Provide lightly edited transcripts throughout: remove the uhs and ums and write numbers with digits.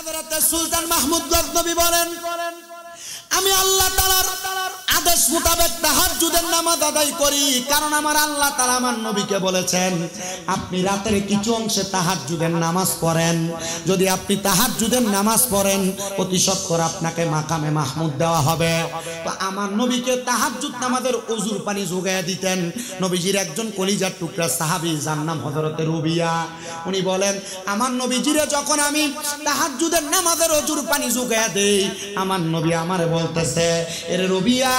হযরত সুলতান মাহমুদ গজনবী বলেন, আমি আল্লাহ তাআলার আদেশ মোতাবেক তাহাজ্জুদের নামাজ আদায় করি, কারণ আমার আল্লাহ তাআলা আমার নবীকে বলেছেন আপনি রাতের কিছু অংশে তাহাজ্জুদের নামাজ পড়েন। যদি আপনি তাহাজ্জুদের নামাজ পড়েন অতি সত্বর আপনাকে মাকামে মাহমুদ দেওয়া হবে। তো আমার নবীকে তাহাজ্জুদ নামাজের ওযুর পানি যোগায়া দিতেন নবীজির একজন কলিজার টুকরা সাহাবী, যার নাম হযরত রুবিয়া। উনি বলেন, আমার নবীজিরে যখন আমি তাহাজ্জুদের নামাজের ওযুর পানি যোগায়া দেই, আমার নবী আমারে বলতেছে, এরে রবিয়া,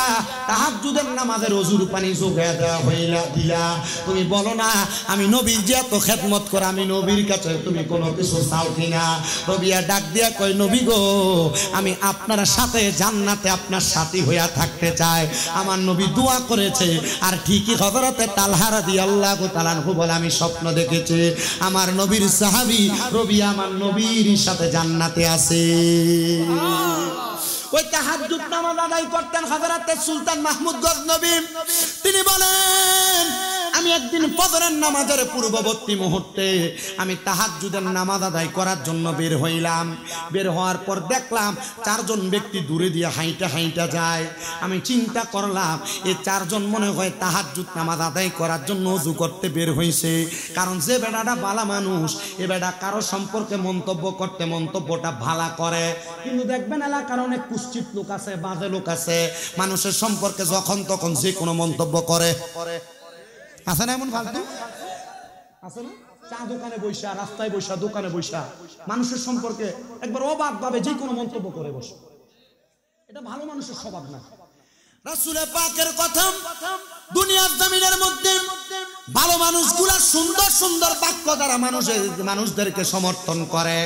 তাহাজ্জুদের নামাজের ওযুর পানি যোগায়া দেওয়া হইলা দিলা, তুমি বলো না আমি নবীর যে এত খেদমত করে আমি নবীর কাছে তুমি কোনো কিছু চাও কিনা? রবিয়া ডাক দিয়া কয়, নবী গো, আমি আপনার সাথে জান্নাতে আপনার সাথী হইয়া থাকতে চাই। আমার নবী দোয়া করেছে, আর ঠিকই হযরতে তালহা রাদিয়াল্লাহু তাআলা আনহু বলে, আমি স্বপ্ন দেখেছি আমার নবীর সাহাবী রবিয়া আমার নবীর সাথে জান্নাতে আছে। ওই তাহাজ্জুদ নামাজ আদায় করতেন হযরত সুলতান মাহমুদ গজনবী। তিনি বলেন, আমি একদিন ফজরের নামাজের পূর্ববর্তী মুহূর্তে আমি তাহাজ্জুদের নামাজ আদায় করার জন্য বের হইলাম। বের হওয়ার পর দেখলাম চারজন ব্যক্তি দূরে দিয়ে হাইটা হাইটা যায়। আমি চিন্তা করলাম এই চারজন মনে হয় তাহাজ্জুদ নামাজ আদায় করার জন্য ওযু করতে বের হইছে, কারণ যে বেটাটা ভালো মানুষ, এ বেটা কারো সম্পর্কে মন্তব্য করতে মন্তব্যটা ভালো করে। কিন্তু দেখবেন এলাকার অনেক কুশ্চিত লোক আছে, বাজে লোক আছে, মানুষের সম্পর্কে যখন তখন যে কোনো মন্তব্য করে। আছে না এমন ফালতু? আছে না? চা দোকানে বইসা, রাস্তায় বইসা, দোকানে বইসা মানুষের সম্পর্কে একবার অবাক ভাবে যে কোনো মন্তব্য করে বসে। এটা ভালো মানুষের স্বভাব না। রাসূল পাকের কথা, দুনিয়ার জমিনের মধ্যে ভালো মানুষগুলা সুন্দর সুন্দর বাক্য দ্বারা মানুষদেরকে সমর্থন করে,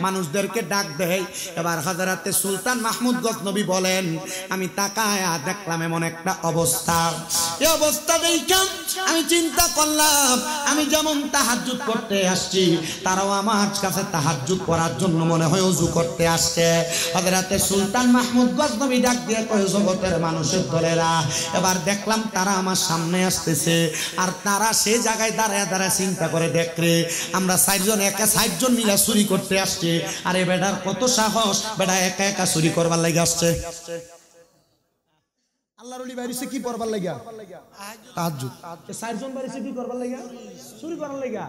মানুষদেরকে ডাক দেয়। এবার হযরতে সুলতান মাহমুদ গজনবী বলেন, আমি তাকায়া দেখলাম এমন একটা অবস্থা। এই অবস্থা দেখে আমি চিন্তা করলাম, আমি যেমন তাহাজ্জুদ করতে আসছি, তারাও আমার কাছে তাহাজ্জুদ করার জন্য মনে হয় ওযু করতে আসছে। হযরতে সুলতান মাহমুদ গজনবী ডাক দিয়ে কয়, জগতের মানুষের দলেরা, এবার দেখলাম তারা আমার সামনে আসতেছে, আর তারা সেই জায়গায় দাঁড়ায় দাঁড়ায় চিন্তা করে, দেখরে আমরা চারজন মিলা চুরি করতে আসছে, আর এই বেটার কত সাহস, বেটা একা একা চুরি করবার লাগে আসছে। আল্লাহর ওলি বাইরেছে কি করবার লাগা? তাহাজ্জুদ। চারজন বাইরেছে কি করবার লাগা? চুরি করার লাগা।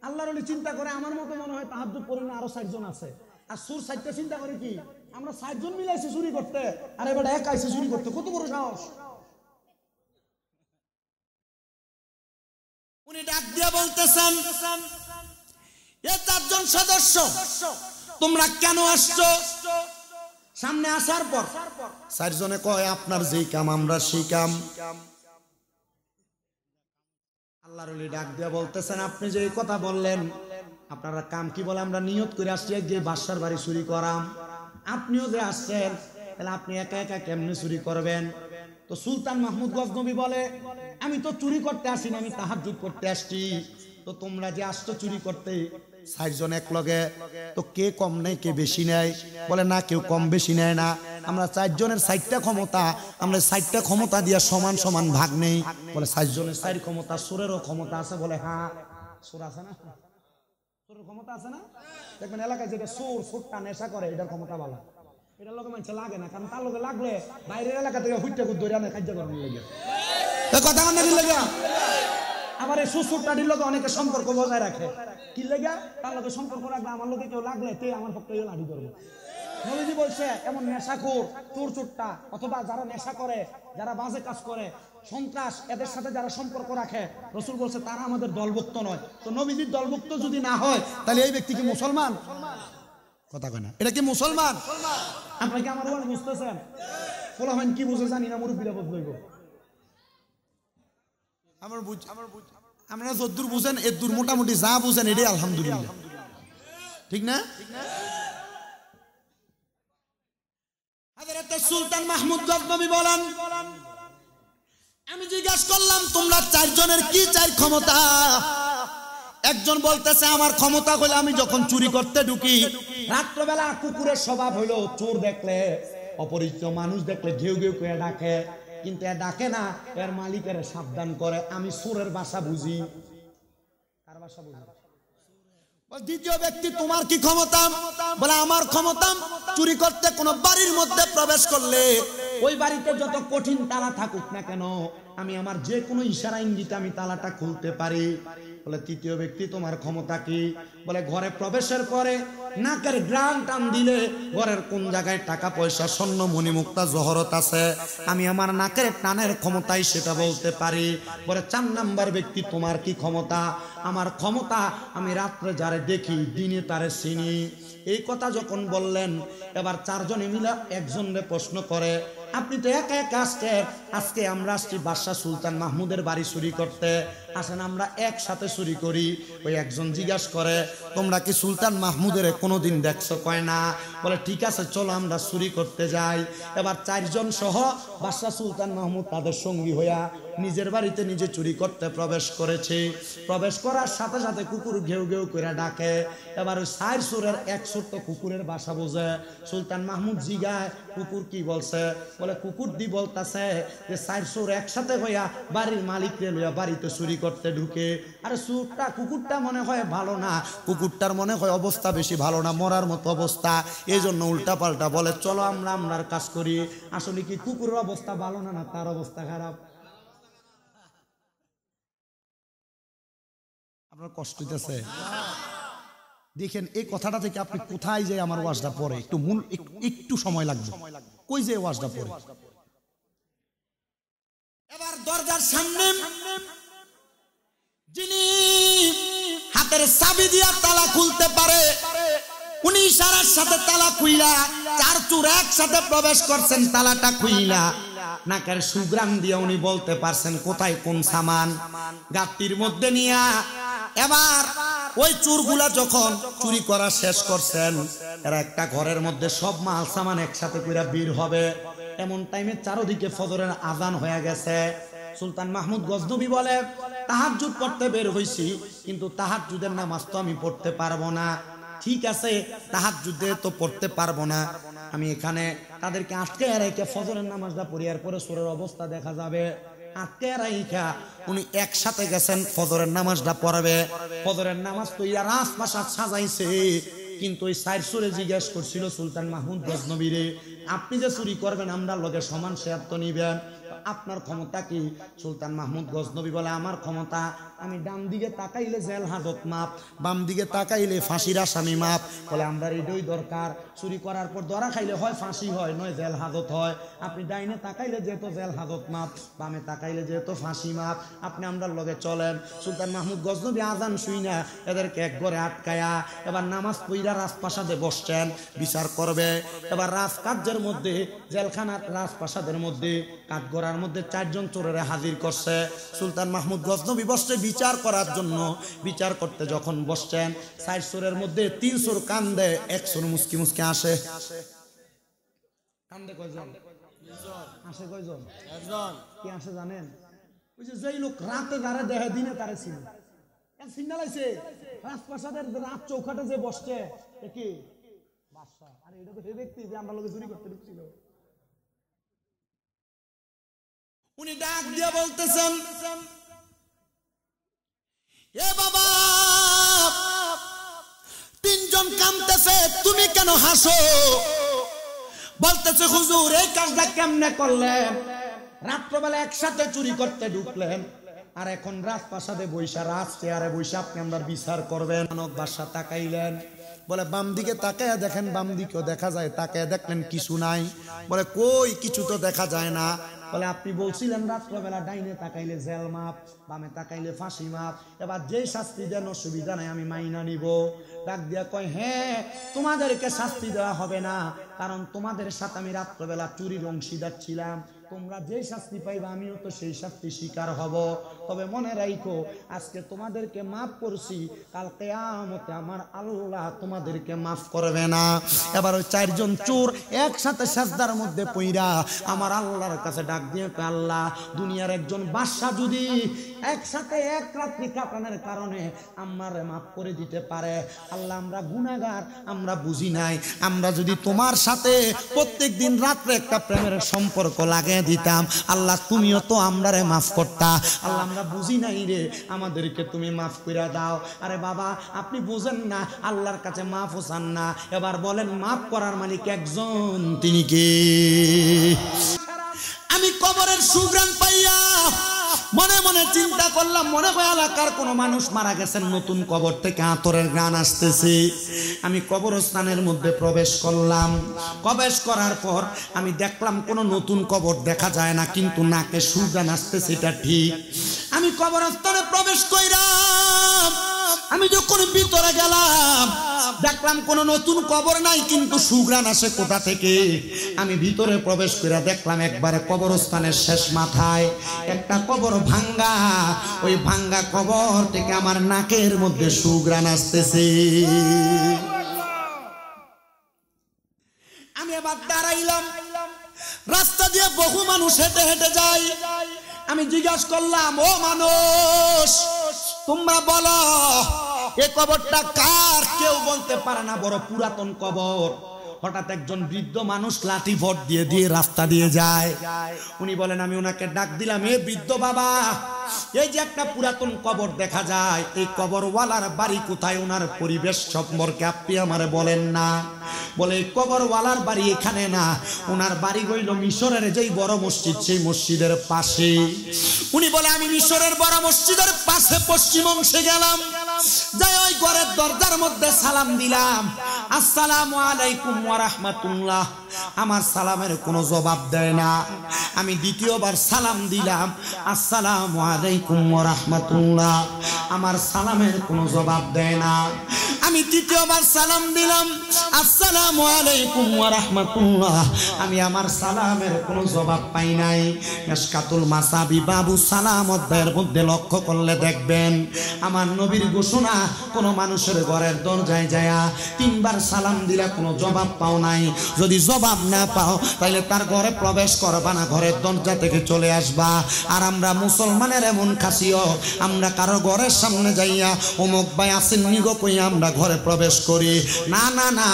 আল্লাহর ওলি চিন্তা করে, আমার মতো মনে হয় তাহাজ্জুদ পড়ে না আরো চারজন আছে। আর সুর চারটা চিন্তা করে কি, আমরা চারজন মিলাইছি চুরি করতে, আর এবার একা আইছে চুরি করতে, কত বড় সাহস। উনি ডাক দিয়ে বলতেছেন, এ চারজন সদস্য তোমরা কেন আসছো? সামনে আসার পর চারজনে কয়, আপনার যেই কাম আমরা সেই কাম। আল্লাহর ওলি ডাক দিয়ে বলতেছেন, আপনি যে কথা বললেন আপনারা কাম কি বলে, আমরা নিয়ত করে আসছি যে বাদশার বাড়ি চুরি করাম। আপনিও যে আসছেন, তাহলে আপনি একা একা কেমনে চুরি করবেন? তো সুলতান মাহমুদ গজনবী বলে, আমি তো চুরি করতে আসি না, আমি তাহাজ্জুদ করতে আসছি। তো তোমরা যে আসছো চুরি করতে, চারজন এক লগে, তো কে কম নেয় কে বেশি নেয়? বলে না, কেউ কম বেশি নেয় না, আমরা চারজনের 4টা ক্ষমতা, আমরা 4টা ক্ষমতা দিয়ে সমান সমান ভাগ নেই। বলে চারজনের 4 ক্ষমতা, সুরেরও ক্ষমতা আছে? বলে হ্যাঁ, সুর আছে না, সুরের ক্ষমতা আছে না? দেখবেন এলাকায় যেটা সুরটা নেশা করে, এটার ক্ষমতা ভালো, এটার লোকে মানুষ লাগে না, কারণ তার লোকে লাগলে বাইরের এলাকা থেকে হুইটটা ধরে আনে কার্য করার লেগে কথা কান্নার লেগে। আবার এই সুরটাটির লোকে অনেকে সম্পর্ক বজায় রাখে, কি লেগে? তার লোকে সম্পর্ক রাখবে, আমার লোকে কেউ লাগলে তে আমার পক্ষে লাঠি ধরবো। নবীজি বলছে, এমন নেশাখোর, চোরটা অথবা যারা নেশা করে, যারা বাজে কাজ করে, সন্ত্রাস, এদের সাথে যারা সম্পর্ক রাখে, রাসূল বলছে তারা আমাদের দলভুক্ত নয়। তো নবীজির দলভুক্ত যদি না হয়, তাহলে এই ব্যক্তি কি মুসলমান? কথা কয় না, এটা কি মুসলমান? আপনারা কি আমার ওয়াজ বুঝতেছেন? ফলাফল কি বুঝে জানি না, মুরব্বিরা বুঝবো। আমরা যদ্দূর বুঝেন এদ্দূর মোটামুটি যা বুঝেন এটাই আলহামদুলিল্লাহ, ঠিক না? হযরত সুলতান মাহমুদ গজনবী বলেন, আমি জিজ্ঞাসা করলাম তোমরা চারজনের কি 4 ক্ষমতা? একজন বলতেছে, আমার ক্ষমতা হলো আমি যখন চুরি করতে ঢুকি, রাত্রবেলা কুকুরের স্বভাব হইলো চোর দেখলে, অপরিচিত মানুষ দেখলে ঘেউ ঘেউ করে ডাকে, কিন্তু এ ডাকে না, এর মালিকের সাবধান করে। আমি চোরের ভাষা বুঝি। কার ভাষা বুঝি? দ্বিতীয় ব্যক্তি তোমার কি ক্ষমতা? বলে আমার ক্ষমতা চুরি করতে কোন বাড়ির মধ্যে প্রবেশ করলে ওই বাড়িতে যত কঠিন তালা থাকুক না কেন আমি আমার যে কোনো ইশারা ইঙ্গিতে আমি তালাটা খুলতে পারি। বলে তৃতীয় ব্যক্তি তোমার ক্ষমতা কি? বলে ঘরে প্রবেশের পরে নাকের গ্রান টান দিলে ঘরের কোন জায়গায় টাকা পয়সা স্বর্ণ মণিমুক্তা জহরত আছে আমি আমার নাকের টানের ক্ষমতায় সেটা বলতে পারি। বলে 4 নাম্বার ব্যক্তি তোমার কি ক্ষমতা? আমার ক্ষমতা আমি রাত্রে যারে দেখি দিনে তারে চিনি। এই কথা যখন বললেন এবার 4 জনে মিলে একজনরে প্রশ্ন করে আপনি তো একা একা আসছেন, আজকে আমরা আসছি বাদশাহ সুলতান মাহমুদের বাড়ি চুরি করতে, আসেন আমরা একসাথে চুরি করি। ওই একজন জিজ্ঞাসা করে তোমরা কি সুলতান মাহমুদের কোনোদিন দেখছো? কয় না। বলে ঠিক আছে চলো আমরা চুরি করতে যাই। এবার 4 জন সহ বাদশাহ সুলতান মাহমুদ তাদের সঙ্গী হইয়া নিজের বাড়িতে নিজে চুরি করতে প্রবেশ করেছে। প্রবেশ করার সাথে সাথে কুকুর ঘেউ ঘেউ করে ডাকে। এবার ওই 4 চোরের এক চোর তো কুকুরের বাসা বোঝে। সুলতান মাহমুদ জিগায় কুকুর কি বলছে? বলে কুকুর দি বলতাছে যে 4 চোর একসাথে হইয়া বাড়ির মালিককে লইয়া বাড়িতে চুরি করতে ঢুকে। আরে চোরটা কুকুরটা মনে হয় ভালো না, কুকুরটার মনে হয় অবস্থা বেশি ভালো না, মরার মতো অবস্থা, এই জন্য উল্টা পাল্টা বলে চলো আমরা আমরার কাজ করি। আসলে কি কুকুরের অবস্থা ভালো না, না তার অবস্থা খারাপ? আপনার কষ্ট হইতেছে? দেখেন এই কথাটা থেকে আপনি কোথায় যে আমার ওয়াজটা পড়ে একটু মূল একটু সময় লাগবে, কই যে ওয়াজটা পড়ে। এবার দরজার সামনে যিনি হাতের চাবি দিয়া তালা খুলতে পারে উনি ইশারার সাথে তালা খুইলা 4 চোর একসাথে প্রবেশ করছেন। তালাটা খুইলা নাকের সুগ্রাম দিয়ে উনি বলতে পারছেন কোথায় কোন সামান গাঁটটির মধ্যে নিয়া। এবার ওই চোরগুলা যখন চুরি করা শেষ করছেন এরা একটা ঘরের মধ্যে সব মাল সামান একসাথে কইরা বের হবে। এমন টাইমে চারদিকে ফজরের আজান হয়ে গেছে। সুলতান মাহমুদ গজনবী বলে তাহাজ্জুদ পড়তে বের হইছি, কিন্তু তাহাজ্জুদের নামাজ তো আমি পড়তে পারবো না। ঠিক আছে তাহাজ্জুদে তো পড়তে পারবো না, আমি এখানে তাদেরকে আটকে রেখে ফজরের নামাজটা পড়িয়ার পরে সূরার অবস্থা দেখা যাবে। আটকে রাইখা উনি একসাথে গেছেন ফজরের নামাজটা পড়াবে। ফজরের নামাজ তো ইয়া রাজপ্রাসাদ সাজাইছে, কিন্তু ওই 4 চোরে জিজ্ঞেস করছিল সুলতান মাহমুদ গজনবীরে আপনি যে চুরি করবেন আমরা লগে সমান শেয়ার তো নিবেন, আপনার ক্ষমতা কি? সুলতান মাহমুদ গজনবী বলে আমার ক্ষমতা আমি ডান দিকে তাকাইলে জেল হাজত মাপ, বাম দিকে তাকাইলে ফাঁসির আসামি মাপ। বলে আমরা এটাই দরকার, চুরি করার পর ধরা খাইলে হয় ফাঁসি হয় নয় জেল হাজত হয়। আপনি ডাইনে তাকাইলে যেহেতু জেল হাজত মাপ, বামে তাকাইলে যেহেতু ফাঁসি মাপ, আপনি আমরা লগে চলেন। সুলতান মাহমুদ গজনবী আজান শুই না এদেরকে এক ঘরে আটকায়া এবার নামাজ পইরা রাজপ্রাসাদে বসছেন, বিচার করবে। এবার রাজকার্যের মধ্যে জেলখানার রাজপ্রাসাদের মধ্যে কাঠগড়ার মধ্যে 4 জন চোরের হাজির করছে। সুলতান মাহমুদ গজনবী বসছে বিচার করার জন্য। বিচার করতে যখন বসছেন 4 চোরের মধ্যে 3 চোর কান্দে, 1 চোর মুসকি মুসকি আসে। কান্দে কয়জন? আসে কয়জন? একজন। কি আসে জানেন? ওই যে যেই লোক রাতে যারা দেহে দিনে তারে চিনে চিন্নালাইছে রাজপ্রাসাদের রাত চৌকাঠে যে বসছে কি বাদশা। আরে এটা তো সেই ব্যক্তি যে আমরা লোকে চুরি করতে ঢুকছিল। উনি ডাক দিয়ে বলতেছেন এ বাবা 3 জন কাঁদতেছে তুমি কেন হাসো? বলতেছে হুজুর এই কাজটা কেমনে করলেন? রাত্রবেলা একসাথে চুরি করতে ঢুকলেন আর এখন রাজপ্রাসাদে বৈশা রাজ চেয়ারে বৈশা আপনি আমরা বিচার করবেন। বাদশা তাকাইলেন, বলে বাম দিকে তাকায়া দেখেন, বাম দিকেও দেখা যায়, তাকায়া দেখলেন কিছু নাই। বলে কই কিছু তো দেখা যায় না। বলে আপনি বলছিলেন রাত্রবেলা ডাইনে তাকাইলে জেল মাপ, বামে তাকাইলে ফাঁসি মাপ, এবার যে শাস্তি দেন অসুবিধা নাই আমি মাইনা নিব। ডাক দিয়া কয় হ্যাঁ তোমাদেরকে শাস্তি দেওয়া হবে না, কারণ তোমাদের সাথে আমি রাত্রবেলা চুরির অংশীদার ছিলাম, তোমরা যে শাস্তি পাইবা আমিও তো সেই শাস্তি শিকার হব। তবে মনে রাখো আজকে তোমাদেরকে মাফ করছি, কাল কিয়ামতে আমার আল্লাহ তোমাদেরকে মাফ করবে না। এবার ওই 4 জন চোর একসাথে সাজদার মধ্যে পইরা আমার আল্লাহর কাছে ডাক দিয়ে আল্লাহ দুনিয়ার একজন বাদশা যদি একসাথে এক রাত্রি কাটানোর কারণে আমারে মাফ করে দিতে পারে, আল্লাহ আমরা গুনাহগার, আমরা বুঝি নাই, আমরা যদি তোমার সাথে প্রত্যেক দিন রাত্রে একটা প্রেমের সম্পর্ক লাগে লাগাই দিতাম। আল্লাহ তুমিও তো আমরারে মাফ করতা। আল্লাহ আমরা বুঝি নাই রে, আমাদেরকে তুমি মাফ করে দাও। আরে বাবা আপনি বুঝেন না, আল্লাহর কাছে মাফও চান না। এবার বলেন মাফ করার মালিক একজন, তিনি কে? আমি কবরের সুগ্রাণ পাইয়া মনে মনে চিন্তা করলাম, মনে হয় এলাকার কোনো মানুষ মারা গেছেন, নতুন কবর থেকে আতরের গান আসতেছে। আমি কবরস্থানের মধ্যে প্রবেশ করলাম। প্রবেশ করার পর আমি দেখলাম কোনো নতুন কবর দেখা যায় না, কিন্তু নাকে সুগ্রাণ আসতেছে, এটা ঠিক। আমি কবরস্থানে প্রবেশ কইরাম, আমি যখন ভিতরে গেলাম দেখলাম কোনো নতুন কবর নাই, কিন্তু সুগ্রাণ আসে কোথা থেকে? আমি ভিতরে প্রবেশ করে দেখলাম একবারে কবরস্থানের শেষ মাথায় একটা কবর ভাঙ্গা। ওই ভাঙ্গা কবর থেকে আমার নাকের মধ্যে সুগ্রাণ আসতেছে। আমি এবার দাঁড়াইলাম, রাস্তা দিয়ে বহু মানুষ হেঁটে হেঁটে যায়। আমি জিজ্ঞাসা করলাম, ও মানুষ তোমরা বলো এই কবরটা কার? কেউ বলতে পারে না, বড় পুরাতন কবর। হঠাৎ একজন বৃদ্ধ মানুষ লাঠি ভোট দিয়ে দিয়ে রাস্তা দিয়ে যায়। উনি বলেন, আমি ওনাকে ডাক দিলাম, এ বৃদ্ধ বাবা, এই যে একটা পুরাতন কবর দেখা যায়, এই কবরওয়ালার বাড়ি কোথায়? ওনার পরিবেশ সম্পর্কে আপনি আমারে বলেন না। বলে এই কবরওয়ালার বাড়ি এখানে না, ওনার বাড়ি হইল মিশরের যেই বড় মসজিদ, সেই মসজিদের পাশে। উনি বলে, আমি মিশরের বড় মসজিদের পাশে পশ্চিম অংশে গেলাম, যাই ওই ঘরের দরজার মধ্যে সালাম দিলাম, আসসালামু আলাইকুম ওয়া রাহমাতুল্লাহ। আমার সালামের কোনো জবাব দেয় না। আমি দ্বিতীয়বার সালাম দিলাম, আসসালামু আলাইকুম ওয়া রাহমাতুল্লাহ। আমার সালামের কোনো জবাব দেয় না। আমি তৃতীয়বার সালাম দিলাম, আসসালামু আলাইকুম ওয়া রাহমাতুল্লাহ। আমি আমার সালামের কোনো জবাব পাই নাই। মিশকাতুল মাসাবি বাবু সালাম অধ্যায়ের মধ্যে লক্ষ্য করলে দেখবেন, আমার নবীর ঘোষণা, কোনো মানুষের ঘরের দরজায় যায়া তিনবার সালাম দিলে কোনো জবাব পাও নাই, যদি জবাব না পাও তাহলে তার ঘরে প্রবেশ করবা না, ঘরের দরজা থেকে চলে আসবা। আর আমরা মুসলমানের এমন খাসিও, আমরা কারো ঘরের সামনে যাইয়া অমুক ভাই আসেন নিগো কইয়া আমরা ঘরে প্রবেশ করি না। না না,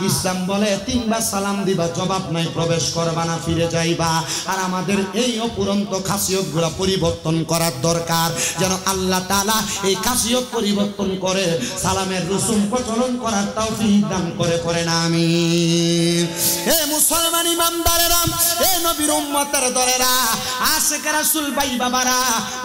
ইসলাম বলে তিনবার সালাম দিবা, জবাব নাই, প্রবেশ করবা না, ফিরে যাইবা। আর আমাদের এই অপুরন্ত খাসিয়তগুলো পরিবর্তন করার দরকার, যেন আল্লাহ তাআলা এই খাসিয়ত পরিবর্তন করে সালামের রসুম প্রচলন করার তৌফিক দান করে, পড়েন আমিন। হে মুসলমান ইমানদারেরা, হে নবীর উম্মতের দলেরা, আশিকে রাসূল ভাই বাবারা,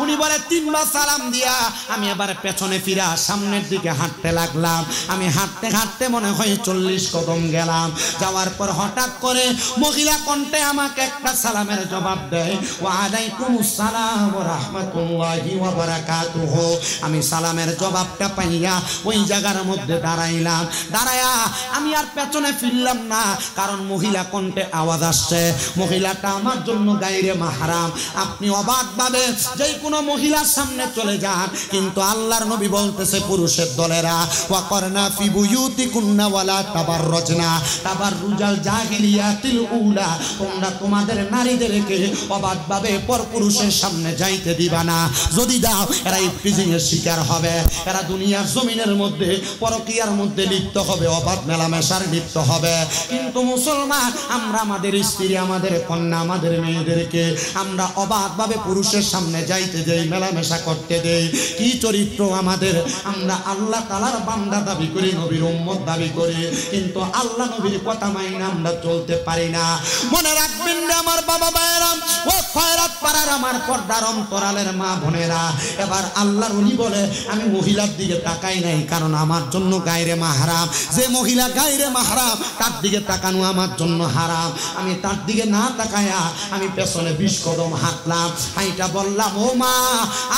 উনি বলে তিনবার সালাম দিয়া আমি আবার পেছনে ফিরা সামনের দিকে হাঁটতে লাগলাম। আমি হাঁটতে হাঁটতে মনে হয় 40 কদম গেলাম। যাওয়ার পর হঠাৎ করে মহিলা কণ্ঠে আমাকে একটা সালামের জবাব দেয়, ওয়া আলাইকুমুস সালাম ওয়া রাহমাতুল্লাহি ওয়া বারাকাতুহু। আমি সালামের জবাবটা পাইয়া ওই জায়গার মধ্যে দাঁড়াইলাম। দাঁড়ায়া আমি আর পেছনে ফিরলাম না, কারণ মহিলা কণ্ঠে আওয়াজ আসছে, মহিলাটা আমার জন্য গায়রে মাহরাম। আপনি অবাকভাবে যে কোনো মহিলার সামনে চলে যান, কিন্তু আল্লাহর নবী বলতেছে পুরুষের দলেরা, ওয়া করনা ফি বুয়ুতিকুন্না ওয়ালা তাবাররুজনা তাবাররুজাল জাহিলিয়াতিল উলা। তোমরা তোমাদের নারীদেরকে অবাকভাবে পরপুরুষের সামনে যাইতে দিবা না, যদি দাও এরা ইফতিজিং এর শিকার হবে, এরা দুনিয়ার জমিনের মধ্যে পরকীয়ার মধ্যে লিপ্ত হবে, অবাধ মেলামেশার লিপ্ত হবে। কিন্তু মুসলমান আমরা আমাদের স্ত্রী, আমাদের কন্যা, আমাদের মেয়েদেরকে আমরা অবাধভাবে পুরুষের সামনে যাইতে দেই, মেলামেশা করতে দেই। কি চরিত্র আমাদের! আমরা আল্লাহ তাআলার বান্দা দাবি করি, নবীর উম্মত দাবি করি, কিন্তু আল্লাহ নবীর কথা মাইনা আমরা চলতে পারি না। মনে রাখবেন না আমার বাবা ভাইয়েরা, ও খয়রাত পাড়ার আমার পর্দার অন্তরালের মা বোনেরা, এবার আল্লাহর ওলি বলে আমি মহিলার দিকে তাকাই নাই, কারণ আমার জন্য গায়রে মাহরাম। যে মহিলা গায়রে মাহরাম তার দিকে তাকানো আমার জন্য হারাম। আমি তার দিকে না তাকায়া আমি পেছনে 20 কদম হাঁটলাম, হাইটা বললাম, ও মা,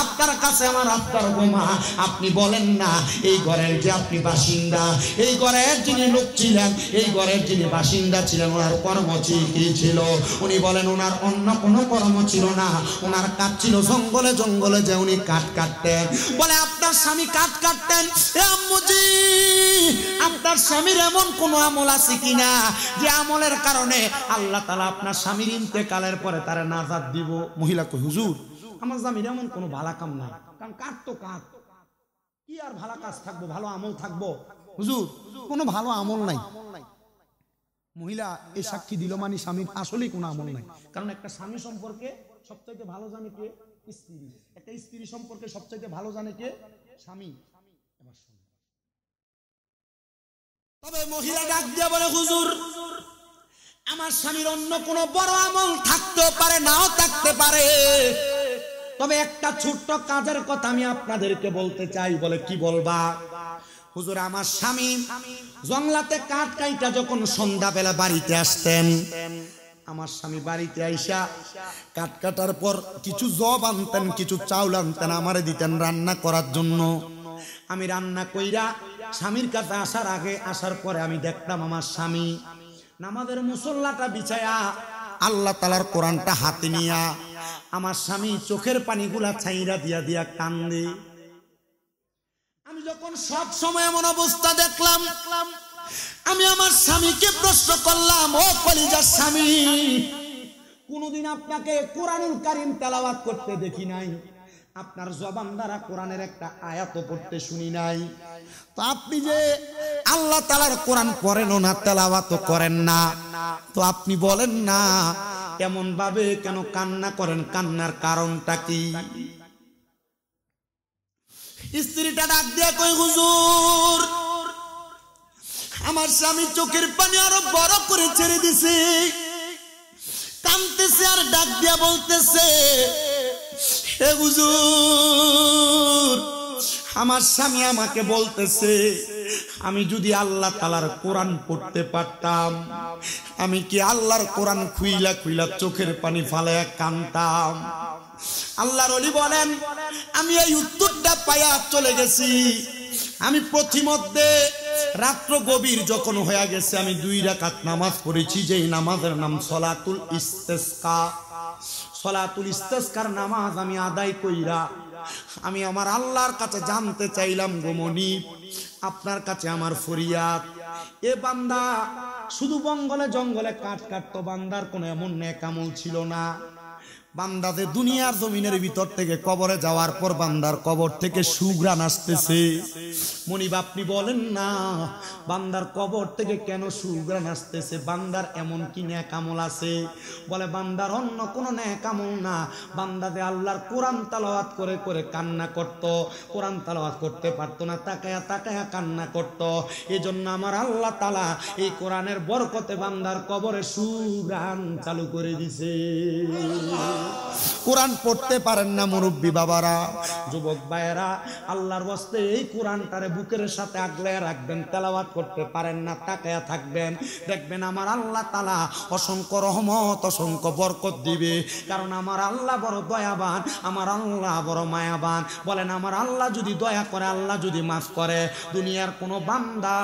আপনার কাছে আমার আত্মার গোমা, আপনি বলেন না এই ঘরের যে আপনি বাসিন্দা, এই ঘরের যিনি লোক ছিলেন, এই ঘরের যিনি বাসিন্দা ছিলেন, ওনার কর্ম কি ছিল? উনি বলেন ওনার অন্য কোনো কর্ম ছিল না, ওনার কাজ ছিল জঙ্গলে জঙ্গলে যে উনি কাঠ কাটতেন। বলে আপনার স্বামী কাঠ কাটতেন? এ আম্মুজি, আপনার স্বামীর এমন কোন আমল আছে কিনা যে আমলের কারণে আল্লাহ তাআলা আপনার স্বামীর ইন্তেকালের পরে তারা নাজাত দিব? মহিলা কই, হুজুর আমার স্বামীর এমন কোনো ভালো কাম নাই, কারণ কাঠ তো কাঠ, কি আর ভালো কাজ থাকবো, ভালো আমল থাকবো? হুজুর কোনো ভালো আমল নাই। মহিলা এই সাক্ষী দিল মানে স্বামীর আসলেই কোনো আমল নাই। কারণ একটা স্বামী সম্পর্কে সবচাইতে ভালো জানে কে? স্ত্রী। একটা স্ত্রী সম্পর্কে সবচাইতে ভালো জানে কে? স্বামী। এবার শুনুন, তবে মহিলা ডাক দিয়ে বলে, হুজুর আমার স্বামীর অন্য কোনো বড় আমল থাকতেও পারে, নাও থাকতে পারে, তবে একটা ছোট্ট কাজের কথা আমি আপনাদেরকে বলতে চাই। বলে কি বলবা? হুজুর আমার স্বামী জঙ্গলাতে কাঠ কাইটা যখন সন্ধ্যাবেলা বাড়িতে আসতেন, আমার স্বামী বাড়িতে আইসা কাঠ কাটার পর কিছু জব আনতেন, কিছু চাউল আনতেন, আমারে দিতেন রান্না করার জন্য। আমি রান্না কইরা স্বামীর কাছে আসার পরে আমি দেখতাম আমার স্বামী নামাজের মুসল্লাটা বিছায়া আল্লাহ তাআলার কোরআনটা হাতে নিয়া আমার স্বামী চোখের পানিগুলা ছাইরা দিয়া দিয়া কান্দে। আমি যখন সব সময় এমন অবস্থা দেখলাম, আমি আমার স্বামীকে প্রশ্ন করলাম, ও কলিজার স্বামী, কোনদিন আপনাকে কোরআনুল কারীম তেলাওয়াত করতে দেখি নাই, আপনার জবান দ্বারা কোরআনের একটা আয়াত পড়তে শুনি নাই, তো আপনি যে আল্লাহ তাআলার কোরআন পড়েন না, তেলাওয়াত করেন না, তো আপনি বলেন না এমন ভাবে কেন কান্না করেন? কান্নার কারণটা কি? স্ত্রীটা ডাক দিয়ে কই, হুজুর আমার স্বামী চোখের পানি আরো বড় করে ছেড়ে দিছে, কাঁদতেছে আর ডাক দিয়া বলতেছে, হে হুজুর আমার স্বামী আমাকে বলতেছে আমি যদি আল্লাহ তাআলার কোরআন পড়তে পারতাম, আমি কি আল্লাহর কোরআন খুইলা খুইলা চোখের পানি ফালায়া কাঁদতাম। আল্লাহর ওলি বলেন, আমি এই উত্তরটা পাইয়া চলে গেছি। আমি প্রতিমধ্যে রাত্র গভীর যখন হয়ে গেছে, আমি 2 রাকাত নামাজ পড়েছি, যেই নামাজের নাম সলাতুল ইস্তেসকা। সলাতুল ইস্তেসকার নামাজ আমি আদায় কইরা আমি আমার আল্লাহর কাছে জানতে চাইলাম, গো মনিব আপনার কাছে আমার ফরিয়াদ, এ বান্দা শুধু বঙ্গলে জঙ্গলে কাঠ কাটতো, বান্দার কোনো এমন নেক আমল ছিল না। বান্দাতে দুনিয়ার জমিনের ভিতর থেকে কবরে যাওয়ার পর বান্দার কবর থেকে সুঘ্রাণ আসতেছে। মনিব আপনি বলেন না বান্দার কবর থেকে কেন সুঘ্রাণ আসতেছে? বান্দার এমন কি নেক আমল আছে? বলে বান্দার অন্য কোনো নেক আমল না, বান্দাতে আল্লাহর কোরআন তেলাওয়াত করে করে কান্না করত, কোরআন তেলাওয়াত করতে পারতো না, তাকায়া তাকায়া কান্না করত। এজন্য আমার আল্লাহ তাআলা এই কোরআনের বরকতে বান্দার কবরে সুঘ্রাণ চালু করে দিছে। কোরআন পড়তে পারেন না মুরব্বী বাবারা, যুবক ভাইয়েরা, আল্লাহর ওয়াস্তে এই কোরআনটারে বুকের সাথে আগলায় রাখবেন, তেলাওয়াত করতে পারেন না তাকায়া থাকবেন, দেখবেন আমার আল্লাহ তাআলা অসংখ্য রহমত অসংখ্য বরকত দিবে। কারণ আমার আল্লাহ বড় দয়াবান, আমার আল্লাহ বড় মায়াবান। বলেন আমার আল্লাহ যদি দয়া করে, আল্লাহ যদি মাফ করে, দুনিয়ার কোনো বান্দা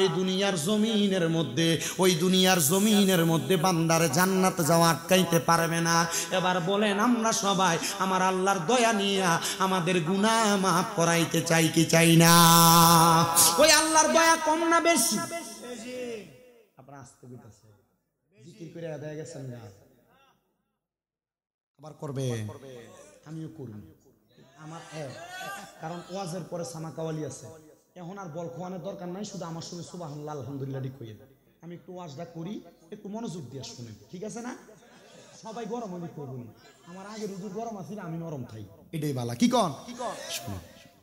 এই দুনিয়ার জমিনের মধ্যে, ওই দুনিয়ার জমিনের মধ্যে বান্দার জান্নাতে যাওয়া আটকাইতে পারবে না। এবার বলেন আমরা সবাই আমার আল্লাহর দয়া নিয়ে আমাদের গুনাহ মাফ করাইতে চাই কি চাই না? ওই আল্লাহর দয়া কম না বেশি? আপনারা আসতে কইতাছে জিকির করে আদায় গেছেন না, আবার করবে, আমিও করি আমার কারণ ওয়াজের পরে সামাকাওয়ালি আছে, এখন আর বল খোয়ানোর দরকার নাই, শুধু আমার সঙ্গে সুবহানাল্লাহ আলহামদুলিল্লাহ কইয়ে আমি একটু ওয়াজটা করি, একটু মনোযোগ দিয়ে শুনেন, ঠিক আছে না? সবাই গরম হলে করবেন, আমার আগের হুজুর গরম আছে, আমি নরম থাই, এটাই বালা। কি কন?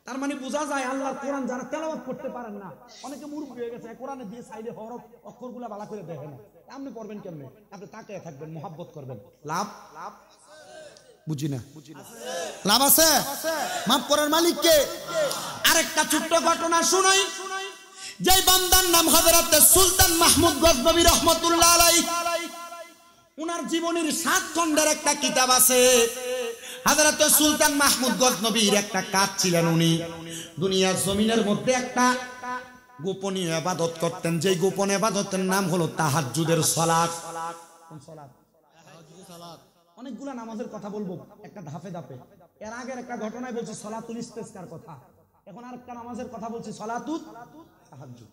তার মানে বোঝা যায় আল্লাহর কোরআন যারা তেলাওয়াত করতে পারেন না, অনেকে মূর্খ হয়ে গেছে, কোরআনে দিয়ে সাইডে হরফ অক্ষরগুলা বালা করে দেখে না, আপনি পড়বেন কেমনে? আপনি তাকিয়ে থাকবেন, মোহাব্বত করবেন, লাভ লাভ বুঝি না, লাভ আছে? মাফ করার মালিক কে? আরেকটা ছোট্ট ঘটনা শুনাই। যে বান্দার নাম হযরত সুলতান মাহমুদ গজনবী রহমাতুল্লাহ আলাইহি, উনার জীবনের 7 খণ্ডের একটা কিতাব আছে। হযরত সুলতান মাহমুদ গজনবীর একটা কাজ ছিলেন, উনি দুনিয়ার জমিনের মধ্যে একটা গোপনীয় ইবাদত করতেন, যে গোপন ইবাদতের নাম হলো তাহাজ্জুদের সালাত। কোন সালাত? তাহাজ্জুদের সালাত। অনেকগুলা নামাজের কথা বলবো একটা ধাপে ধাপে। এর আগের একটা ঘটনায় বলছি সালাতুল ইস্তিসকার কথা, এখন আরেকটা নামাজের কথা বলছি, সালাতুত তাহাজ্জুদ।